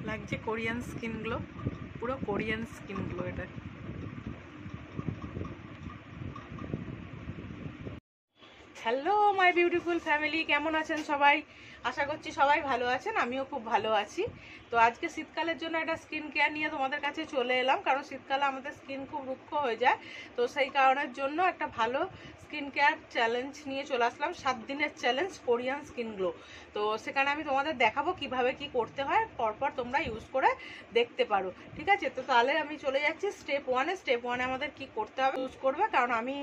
লাগছে Korean skin glow, পুরো Korean skin glow এটা। হ্যালো মাই বিউটিফুল ফ্যামিলি, কেমন আছেন সবাই? আশা করছি সবাই ভালো আছেন, আমিও খুব ভালো আছি। তো আজকে শীতকালের জন্য একটা স্কিন কেয়ার নিয়ে তোমাদের কাছে চলে এলাম, কারণ শীতকালে আমাদের স্কিন খুব রুক্ষ হয়ে যায়। তো সেই কারণের জন্য একটা ভালো স্কিন কেয়ার চ্যালেঞ্জ নিয়ে চলে আসলাম, 7 দিনের চ্যালেঞ্জ কোরিয়ান স্কিন গ্লো। তো সেখানে আমি তোমাদের দেখাবো কিভাবে কি করতে হয়, পরপর তোমরা ইউজ করে দেখতে পারো, ঠিক আছে? তো তাহলে আমি চলে যাচ্ছি স্টেপ ওয়ানে। স্টেপ ওয়ানে আমাদের কি করতে হবে ইউজ করবে, কারণ আমি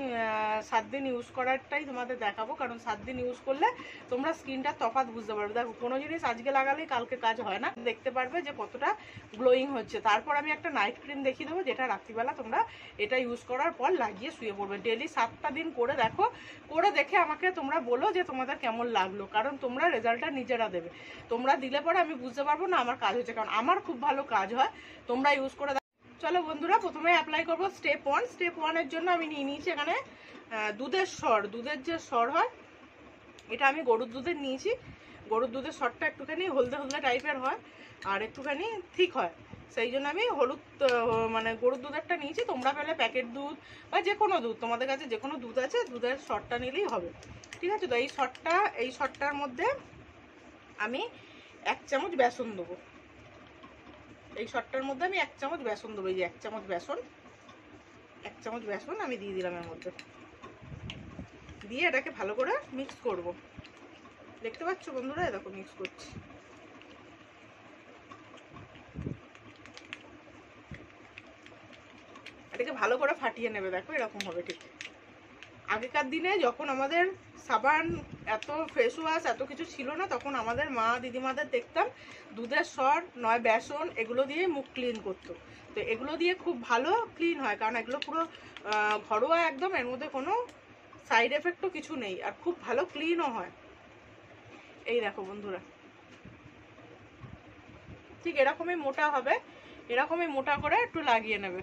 7 দিন ইউজ করারটাই তোমাদের দেখাবো, কারণ 7 দিন ইউজ করলে তোমরা স্কিনটার তফাৎ বুঝতে পারবে। দেখো, কোনো জিনিস আজকে লাগালেই কালকে কাজ হয় না, দেখতে পারবে যে কতটা গ্লোয়িং হচ্ছে। তারপর আমি একটা নাইট ক্রিম দেখিয়ে দেবো, যেটা রাত্রিবেলা তোমরা এটা ইউজ করার পর লাগিয়ে শুয়ে পড়বে। ডেলি 7টা দিন করে দেখো, করে দেখে আমাকে তোমরা বলো যে তোমাদের কেমন লাগলো, কারণ তোমরা রেজাল্টটা নিজেরা দেবে। তোমরা দিলে পরে আমি বুঝতে পারবো না আমার কাজ হচ্ছে, কারণ আমার খুব ভালো কাজ হয়। তোমরা ইউজ করে চলো বন্ধুরা, প্রথমে অ্যাপ্লাই করবো স্টেপ ওয়ান। স্টেপ ওয়ানের জন্য আমি নিয়ে নিয়েছি এখানে দুধের সর। দুধের যে সর হয়, এটা আমি গরুর দুধের নিয়েছি। গরুর দুধের সরটা একটুখানি হলদে হলদে টাইপের হয় আর একটুখানি ঠিক হয়, সেই জন্য আমি হলুদ মানে গরুর দুধেরটা নিয়েছি। তোমরা পেলে প্যাকেট দুধ বা যে কোনো দুধ, তোমাদের কাছে যে কোনো দুধ আছে, দুধের সরটা নিলেই হবে, ঠিক আছে? তো এই সরটার মধ্যে আমি 1 চামচ বেসন দেবো। এই সরটার মধ্যে আমি 1 চামচ বেসন দেবো। এই যে 1 চামচ বেসন, 1 চামচ বেসন আমি দিয়ে দিলাম এর মধ্যে। দিয়ে এটাকে ভালো করে মিক্স করব। দেখতে পাচ্ছ বন্ধুরা, এরকম মিক্স করছি। এটাকে ভালো করে ফাটিয়ে নেবে। দেখো এরকম হবে ঠিক। আগেকার দিনে যখন আমাদের সাবান, এত ফেস ওয়াশ, এত কিছু ছিল না, তখন আমাদের মা দিদিমাদের দেখতাম দুধের সর নয় বেসন এগুলো দিয়ে মুখ ক্লিন করতো। তো এগুলো দিয়ে খুব ভালো ক্লিন হয়, কারণ এগুলো পুরো ঘরোয়া একদম, এর মধ্যে কোনো সাইড এফেক্টও কিছু নেই, আর খুব ভালো ক্লিনও হয়। এই দেখো বন্ধুরা, ঠিক এরকমই মোটা হবে, এরকমই মোটা করে একটু লাগিয়ে নেবে।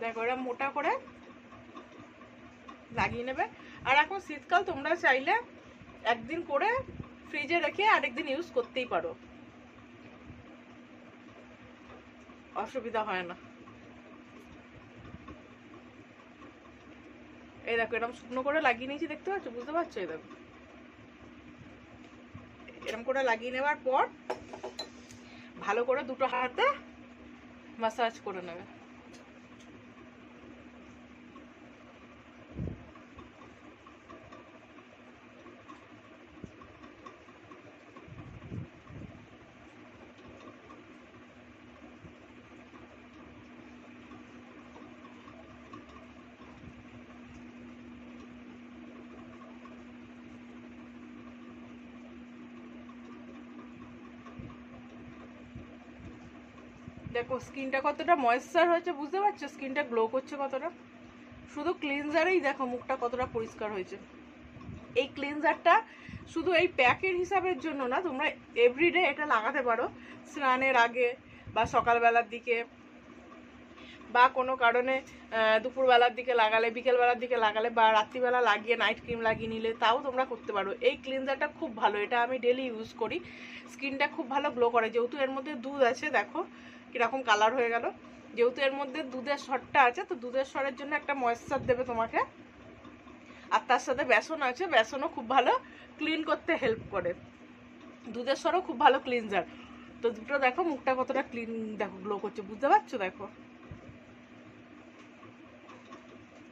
দেখো এরা মোটা করে লাগিয়ে নেবে। আর এখন শীতকাল, তোমরা চাইলে একদিন করে ফ্রিজে রেখে আরেকদিন ইউজ করতেই পারো, অসুবিধা হয় না। এই দেখো এরকম শুকনো করে লাগিয়ে নিয়েছি, দেখতে পাচ্ছ, বুঝতে পারছো? এই দেখো এরকম করে লাগিয়ে নেওয়ার পর ভালো করে দুটো হাতে মাসাজ করে নেবে। দেখো স্কিনটা কতটা ময়েশ্চার হয়েছে, বুঝতে পারছো? স্কিনটা গ্লো করছে কতটা। শুধু ক্লিনজারেই দেখো মুখটা কতটা পরিষ্কার হয়েছে। এই ক্লিনজারটা শুধু এই প্যাকের হিসাবের জন্য না, তোমরা এভরিডে এটা লাগাতে পারো, স্নানের আগে বা সকালবেলার দিকে, বা কোনো কারণে দুপুরবেলার দিকে লাগালে, বিকেলবেলার দিকে লাগালে, বা রাত্রিবেলা লাগিয়ে নাইট ক্রিম লাগিয়ে নিলে, তাও তোমরা করতে পারো। এই ক্লিনজারটা খুব ভালো, এটা আমি ডেলি ইউজ করি। স্কিনটা খুব ভালো গ্লো করে, যেহেতু এর মধ্যে দুধ আছে। দেখো কীরকম কালার হয়ে গেল। যেহেতু এর মধ্যে দুধের সরটা আছে, তো দুধের সরের জন্য একটা ময়েশ্চার দেবে তোমাকে, আর তার সাথে বেসন আছে, বেসনও খুব ভালো ক্লিন করতে হেল্প করে। দুধের সরও খুব ভালো ক্লিনজার। তো দুটো দেখো মুখটা কতটা ক্লিন, দেখো গ্লো করছে, বুঝতে পারছো? দেখো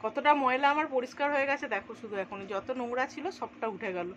কতটা ময়লা আমার পরিষ্কার হয়ে গেছে। দেখো শুধু এখন যত নোংরা ছিল সবটা উঠে গেল।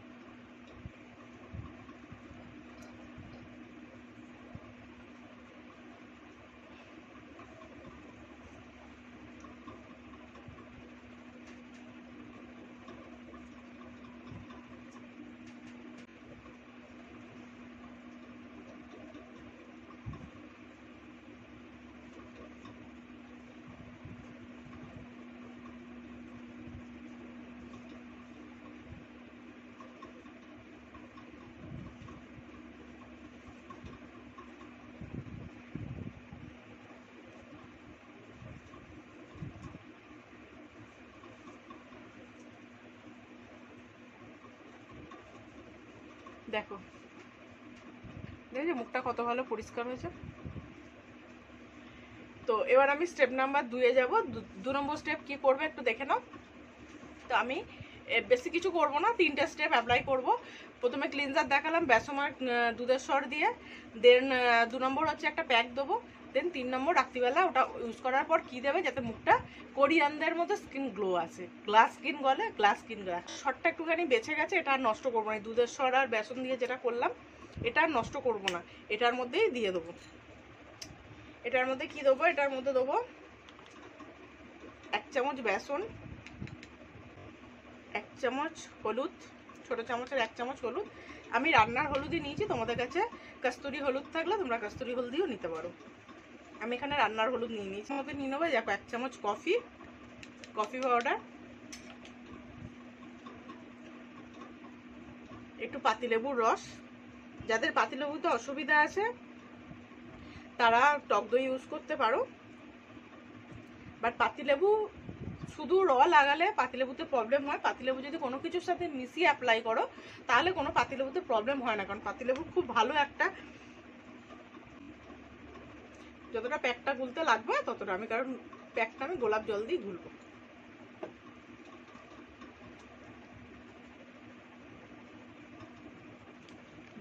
দেখো দেখো মুখটা কত ভালো পরিষ্কার হয়েছে। তো এবার আমি স্টেপ নাম্বার 2-এ যাবো। 2 নম্বর স্টেপ কি করবে একটু দেখে নাও। তো আমি বেশি কিছু করব না, 3টে স্টেপ অ্যাপ্লাই করব। প্রথমে ক্লিনজার দেখালাম বেসমার দুধের স্বর দিয়ে, দেন 2 নম্বর হচ্ছে একটা প্যাক দেবো, দেন 3 নম্বর রাত্রিবেলা ওটা ইউজ করার পর কি দেবে যাতে মুখটা কোরিয়ানদের মতো স্কিন গ্লো আসে। গ্লাস স্কিন বলে, গ্লাস স্কিন গ্লাস শর্টটা একটুখানি বেঁচে গেছে, এটা আর নষ্ট করবো না। দুধের স্বর আর বেসন দিয়ে যেটা করলাম এটা আর নষ্ট করবো না, এটার মধ্যেই দিয়ে দেবো। এটার মধ্যে কি দেবো, এটার মধ্যে দেবো 1 চামচ বেসন, 1 চামচ হলুদ, ছোটো চামচের 1 চামচ হলুদ। আমি রান্নার হলুদই নিয়েছি, তোমাদের কাছে কস্তুরি হলুদ থাকলে তোমরা কস্তুরি হলুদিও নিতে পারো। আমি এখানে রান্নার হলুদ নিয়ে নিয়েছি। মধ্যে নিয়ে নেবো দেখো 1 চামচ কফি পাউডার, একটু পাতিলেবুর রস। যাদের পাতিলেবুতে অসুবিধা আছে তারা টক দই ইউজ করতে পারো, বাট পাতিলেবু শুধু র লাগালে পাতিলেবুতে প্রবলেম হয়। পাতিলেবু যদি কোনো কিছুর সাথে মিশিয়ে অ্যাপ্লাই করো তাহলে কোনো পাতিলেবুতে প্রবলেম হয় না, কারণ পাতিলেবু খুব ভালো একটা, যতটা প্যাকটা গুলতে লাগবে ততটা আমি, কারণ প্যাকটা আমি গোলাপ জল দিয়ে গুলবো।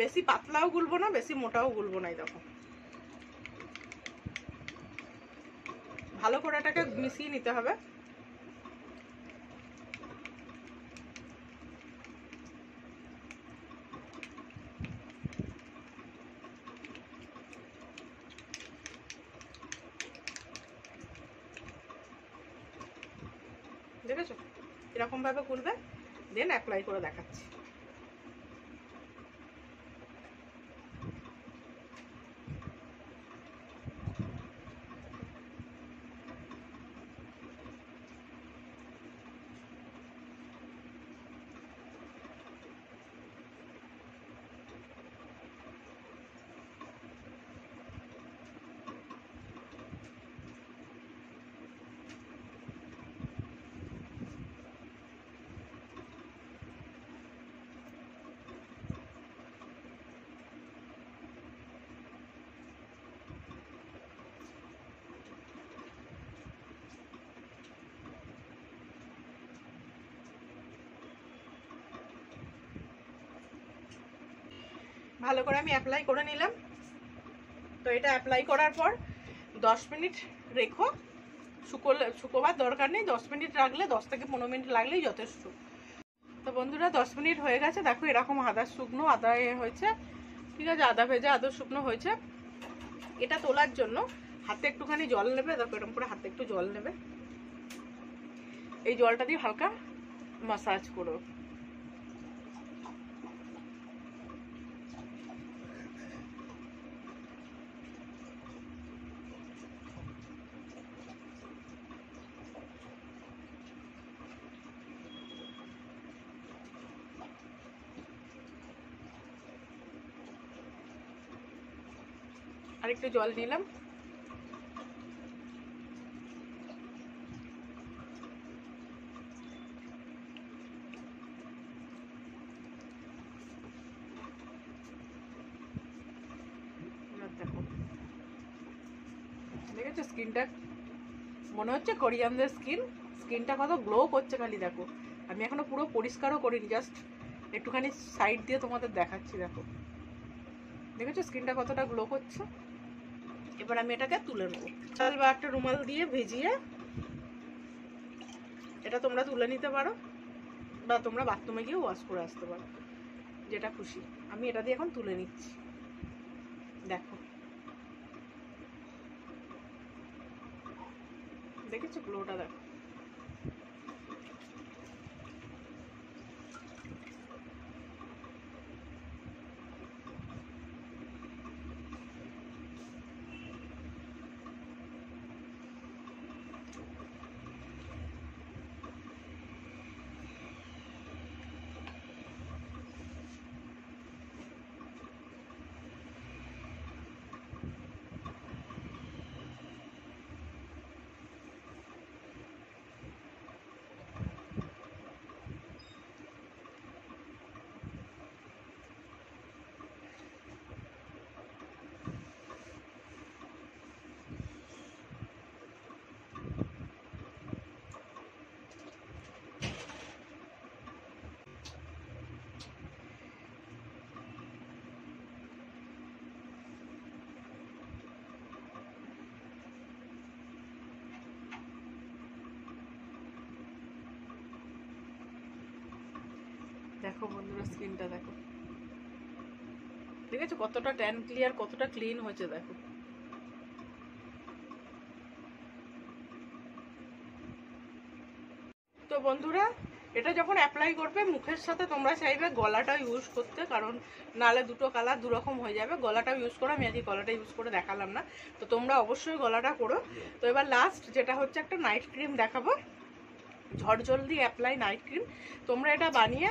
বেশি পাতলাও গুলবো না, বেশি মোটাও গুলবো না। দেখো ভালো করে এটাকে মিশিয়ে নিতে হবে। দেখেছো এরকম ভাবে গুলবে, দেন অ্যাপ্লাই করে দেখাচ্ছি। ভালো করে আমি অ্যাপ্লাই করে নিলাম। তো এটা অ্যাপ্লাই করার পর 10 মিনিট রেখো। শুকোবার দরকার নেই, 10 মিনিট রাখলে 10 থেকে 15 মিনিট লাগলেই যথেষ্ট। তো বন্ধুরা 10 মিনিট হয়ে গেছে, দেখো এরকম আদা শুকনো আদা হয়েছে, ঠিক আছে, আদা ভেজা আদা শুকনো হয়েছে। এটা তোলার জন্য হাতে একটুখানি জল নেবে, দেখো এরকম করে হাতে একটু জল নেবে, এই জলটা দিয়ে হালকা মাসাজ করো। আর একটু জল নিলাম, দেখো দেখেছো স্কিনটা মনে হচ্ছে কোরিয়ানদের স্কিনটা কত গ্লো করছে খালি। দেখো আমি এখনো পুরো পরিষ্কারও করিনি, জাস্ট একটুখানি সাইড দিয়ে তোমাদের দেখাচ্ছি। দেখো দেখেছো স্কিনটা কতটা গ্লো করছে। এবার আমি এটাকে তুলে নেবো, চাল বা একটা রুমাল দিয়ে ভিজিয়ে এটা তোমরা তুলে নিতে পারো, বা তোমরা বাথরুমে গিয়ে ওয়াশ করে আসতে পারো, যেটা খুশি। আমি এটা দিয়ে এখন তুলে নিচ্ছি। দেখো দেখেছো গ্লোটা, দেখো দেখো বন্ধুরা, স্কিনটা দেখো, ঠিক আছে, কতটা ট্যান ক্লিয়ার, কতটা ক্লিন হয়েছে দেখো। তো বন্ধুরা, এটা যখন অ্যাপ্লাই করবে মুখের সাথে তোমরা চাইবে গলাটাও ইউজ করতে, কারণ নাহলে দুটো কালার দুরকম হয়ে যাবে। গলাটাও ইউজ করো, আমি আজকে গলাটা ইউজ করে দেখালাম না, তো তোমরা অবশ্যই গলাটা করো। তো এবার লাস্ট যেটা হচ্ছে একটা নাইট ক্রিম দেখাবো, ঝড়জলদি অ্যাপ্লাই নাইট ক্রিম। তোমরা এটা বানিয়ে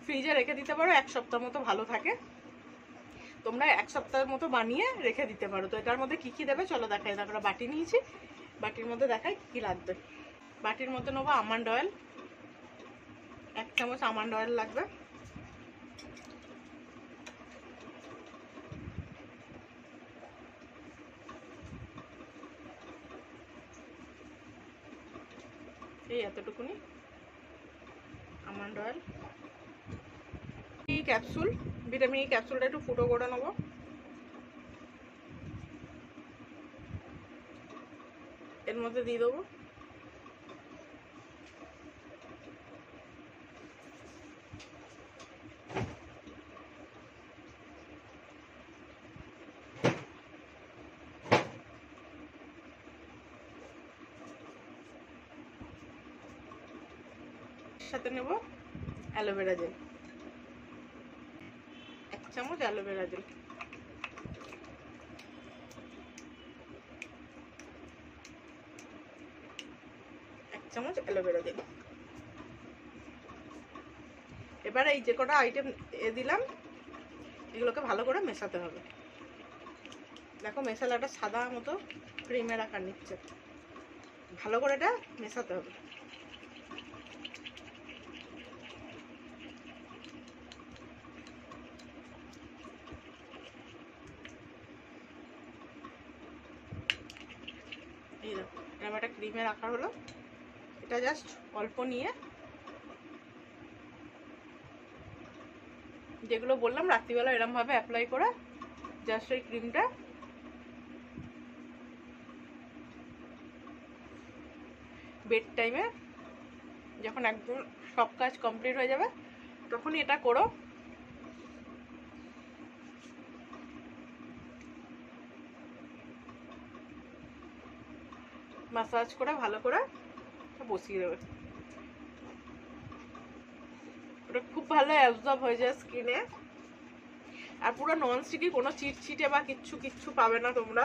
ফ্রিজে রেখে দিতে পারো, 1 সপ্তাহ মতো ভালো থাকে। তোমরা 1 সপ্তাহের মতো বানিয়ে রেখে দিতে পারো। তো এটার মধ্যে কী কী দেবে চলো দেখাই। দেখো বাটি নিয়েছি, বাটির মধ্যে দেখাই কী কী লাগবে। বাটির মধ্যে নেবো আমন্ড অয়েল, 1 চামচ আমন্ড অয়েল লাগবে। এই এতটুকুনি আমন্ড অয়েল। ক্যাপসুল, ভিটামিন ক্যাপসুলটা একটু ফুটো করে নেবো। এর মধ্যে দিয়ে দেবো। সাথে নেব অ্যালোভেরা জেল, 1 চামচ অ্যালোভেরা জেল। চামচ অ্যালোভেরা জেল। এবার এই যে কটা আইটেম দিলাম, এগুলোকে ভালো করে মেশাতে হবে। দেখো মেশালাটা সাদা মতো ক্রিমের আকার নিচ্ছে, ভালো করে এটা মেশাতে হবে। এই দেখো এরকম একটা ক্রিমের আকার হলো। এটা জাস্ট অল্প নিয়ে, যেগুলো বললাম রাত্রিবেলা এরকম ভাবে অ্যাপ্লাই করে জাস্ট এই ক্রিমটা বেড টাইমে যখন একদম সব কাজ কমপ্লিট হয়ে যাবে তখন এটা করো। মাসাজ করে ভালো করে বসিয়ে দেবে, ওটা খুব ভালো অ্যাবজর্ব হয়ে যায় স্কিনে। আর পুরো ননস্টিকি, কোনো চিটচিটে বা কিচ্ছু পাবে না তোমরা।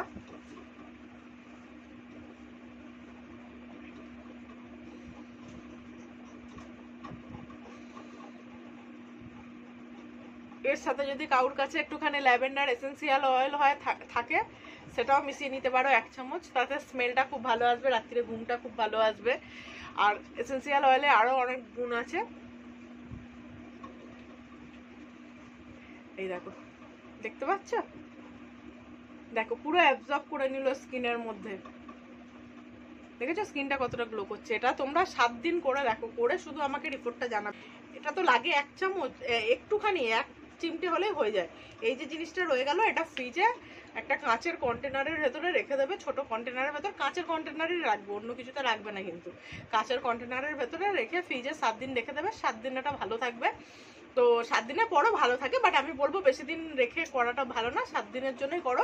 এর সাথে যদি কারোর কাছে একটুখানি ল্যাভেন্ডার এসেন্সিয়াল অয়েল হয় থাকে, সেটাও মিশিয়ে নিতে পারো 1 চামচ। তাতে স্মেলটা খুব ভালো আসবে, রাত্রিরে ঘুমটা খুব ভালো আসবে। আর এসেন্সিয়াল অয়েলে আরও অনেক গুণ আছে। এই দেখো, দেখতে পাচ্ছ, দেখো পুরো অ্যাবজর্ব করে নিল স্কিনের মধ্যে। দেখেছো স্কিনটা কতটা গ্লো করছে। এটা তোমরা 7 দিন করে দেখো, করে শুধু আমাকে রিপোর্টটা জানাবে। এটা তো লাগে 1 চামচ, একটুখানি 1 চিমটে হলেই হয়ে যায়। এই যে জিনিসটা রয়ে গেল, এটা ফ্রিজে একটা কাঁচের কন্টেনারের ভেতরে রেখে দেবে। ছোট কন্টেনারের ভেতর, কাঁচের কন্টেনারই রাখবে, অন্য কিছুতে রাখবে না কিন্তু। কাঁচের কন্টেনারের ভেতরে রেখে ফ্রিজে 7 দিন রেখে দেবে। 7 দিন এটা ভালো থাকবে। তো 7 দিনের পরও ভালো থাকে, বাট আমি বলবো বেশি দিন রেখে করাটা ভালো না, 7 দিনের জন্যই করো।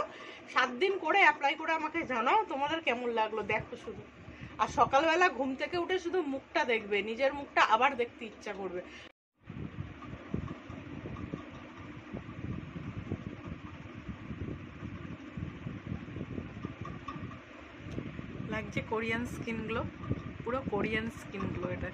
7 দিন করে অ্যাপ্লাই করে আমাকে জানাও তোমাদের কেমন লাগলো। দেখো শুধু, আর সকালবেলা ঘুম থেকে উঠে শুধু মুখটা দেখবে, নিজের মুখটা আবার দেখতে ইচ্ছা করবে। লাগছে কোরিয়ান স্কিন গ্লো, পুরো কোরিয়ান স্কিন গ্লো এটা।